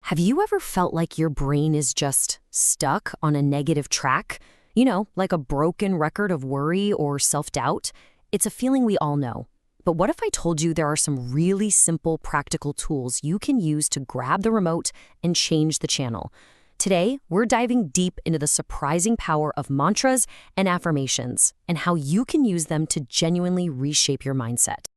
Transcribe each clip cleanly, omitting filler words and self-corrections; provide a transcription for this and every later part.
Have you ever felt like your brain is just stuck on a negative track? Like a broken record of worry or self-doubt? It's a feeling we all know. But what if I told you there are some really simple, practical tools you can use to grab the remote and change the channel? Today, we're diving deep into the surprising power of mantras and affirmations and how you can use them to genuinely reshape your mindset.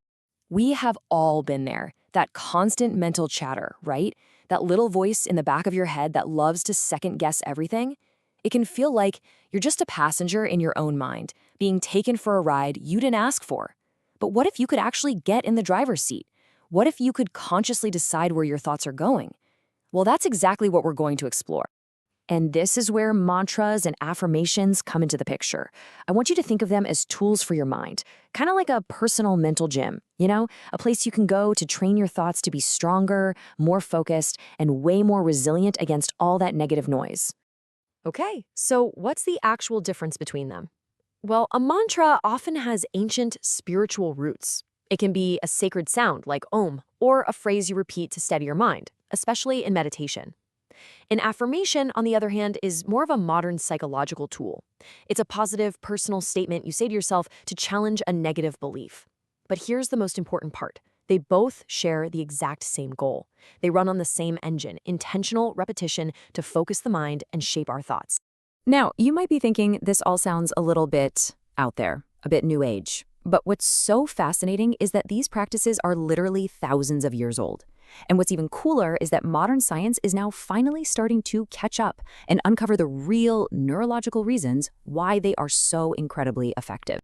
We have all been there, that constant mental chatter, right? That little voice in the back of your head that loves to second-guess everything. It can feel like you're just a passenger in your own mind, being taken for a ride you didn't ask for. But what if you could actually get in the driver's seat? What if you could consciously decide where your thoughts are going? Well, that's exactly what we're going to explore. And this is where mantras and affirmations come into the picture. I want you to think of them as tools for your mind, kind of like a personal mental gym, a place you can go to train your thoughts to be stronger, more focused, and way more resilient against all that negative noise. Okay, so what's the actual difference between them? Well, a mantra often has ancient spiritual roots. It can be a sacred sound like Om, or a phrase you repeat to steady your mind, especially in meditation. An affirmation, on the other hand, is more of a modern psychological tool. It's a positive, personal statement you say to yourself to challenge a negative belief. But here's the most important part. They both share the exact same goal. They run on the same engine, intentional repetition to focus the mind and shape our thoughts. Now, you might be thinking this all sounds a little bit out there, a bit new age. But what's so fascinating is that these practices are literally thousands of years old. And what's even cooler is that modern science is now finally starting to catch up and uncover the real neurological reasons why they are so incredibly effective.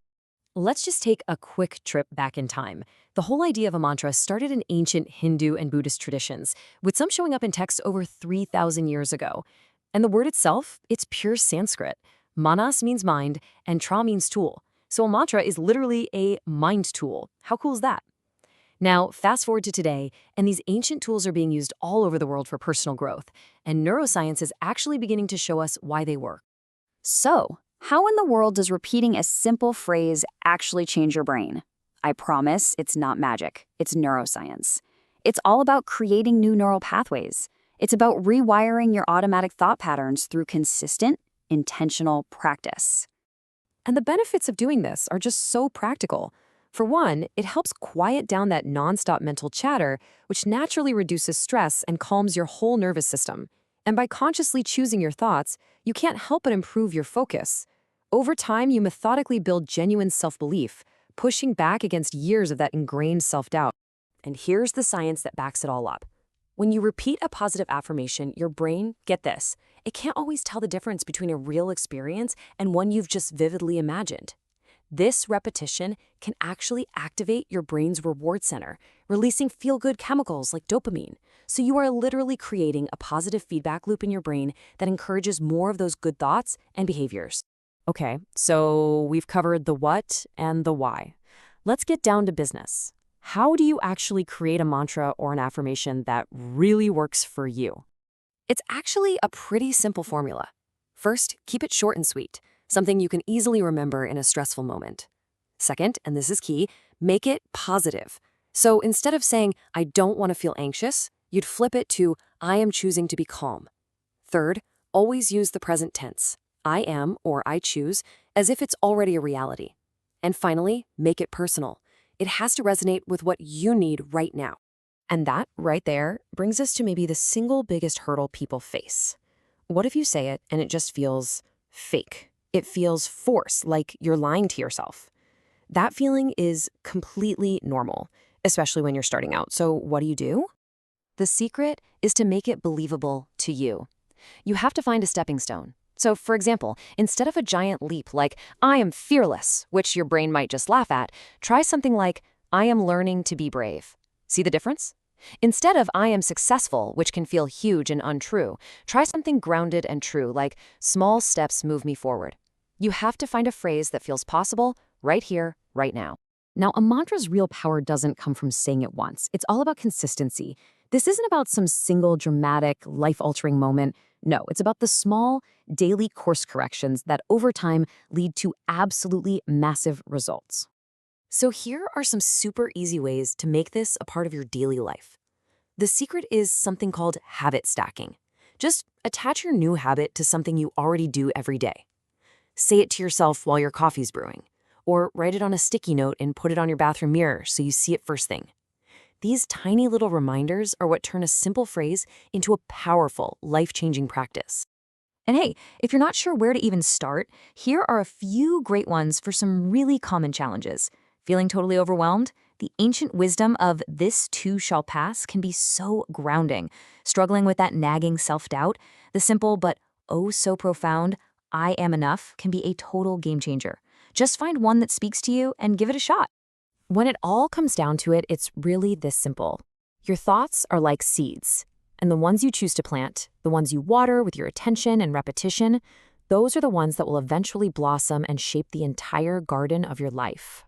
Let's just take a quick trip back in time. The whole idea of a mantra started in ancient Hindu and Buddhist traditions, with some showing up in texts over 3,000 years ago. And the word itself, it's pure Sanskrit. Manas means mind, and tra means tool. So a mantra is literally a mind tool. How cool is that? Now, fast forward to today, and these ancient tools are being used all over the world for personal growth, and neuroscience is actually beginning to show us why they work. So, how in the world does repeating a simple phrase actually change your brain? I promise it's not magic. It's neuroscience. It's all about creating new neural pathways. It's about rewiring your automatic thought patterns through consistent, intentional practice. And the benefits of doing this are just so practical. For one, it helps quiet down that nonstop mental chatter, which naturally reduces stress and calms your whole nervous system. And by consciously choosing your thoughts, you can't help but improve your focus. Over time, you methodically build genuine self-belief, pushing back against years of that ingrained self-doubt. And here's the science that backs it all up. When you repeat a positive affirmation, your brain, get this, it can't always tell the difference between a real experience and one you've just vividly imagined. This repetition can actually activate your brain's reward center, releasing feel-good chemicals like dopamine. So you are literally creating a positive feedback loop in your brain that encourages more of those good thoughts and behaviors. Okay, so we've covered the what and the why. Let's get down to business. How do you actually create a mantra or an affirmation that really works for you? It's actually a pretty simple formula. First, keep it short and sweet, something you can easily remember in a stressful moment. Second, and this is key, make it positive. So instead of saying, I don't want to feel anxious, you'd flip it to, I am choosing to be calm. Third, always use the present tense, I am or I choose, as if it's already a reality. And finally, make it personal. It has to resonate with what you need right now. And that, right there, brings us to maybe the single biggest hurdle people face. What if you say it and it just feels fake? It feels forced, like you're lying to yourself. That feeling is completely normal, especially when you're starting out. So what do? The secret is to make it believable to you. You have to find a stepping stone. So, for example, instead of a giant leap like, I am fearless, which your brain might just laugh at, try something like, I am learning to be brave. See the difference? Instead of, I am successful, which can feel huge and untrue, try something grounded and true, like, small steps move me forward. You have to find a phrase that feels possible right here, right now. Now, a mantra's real power doesn't come from saying it once. It's all about consistency. This isn't about some single dramatic, life-altering moment. No, it's about the small, daily course corrections that over time lead to absolutely massive results. So here are some super easy ways to make this a part of your daily life. The secret is something called habit stacking. Just attach your new habit to something you already do every day. Say it to yourself while your coffee's brewing, or write it on a sticky note and put it on your bathroom mirror so you see it first thing. These tiny little reminders are what turn a simple phrase into a powerful, life-changing practice. And hey, if you're not sure where to even start, here are a few great ones for some really common challenges. Feeling totally overwhelmed? The ancient wisdom of "this too shall pass" can be so grounding. Struggling with that nagging self-doubt? The simple but oh so profound "I am enough" can be a total game changer. Just find one that speaks to you and give it a shot. When it all comes down to it, it's really this simple. Your thoughts are like seeds, and the ones you choose to plant, the ones you water with your attention and repetition, those are the ones that will eventually blossom and shape the entire garden of your life.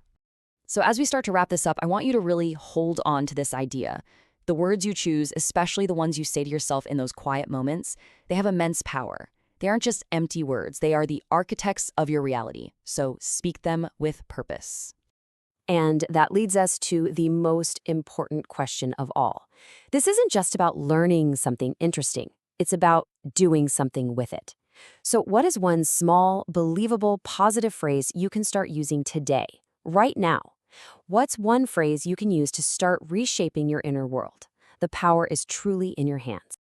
So as we start to wrap this up, I want you to really hold on to this idea. The words you choose, especially the ones you say to yourself in those quiet moments, they have immense power. They aren't just empty words. They are the architects of your reality. So speak them with purpose. And that leads us to the most important question of all. This isn't just about learning something interesting. It's about doing something with it. So what is one small, believable, positive phrase you can start using today, right now? What's one phrase you can use to start reshaping your inner world? The power is truly in your hands.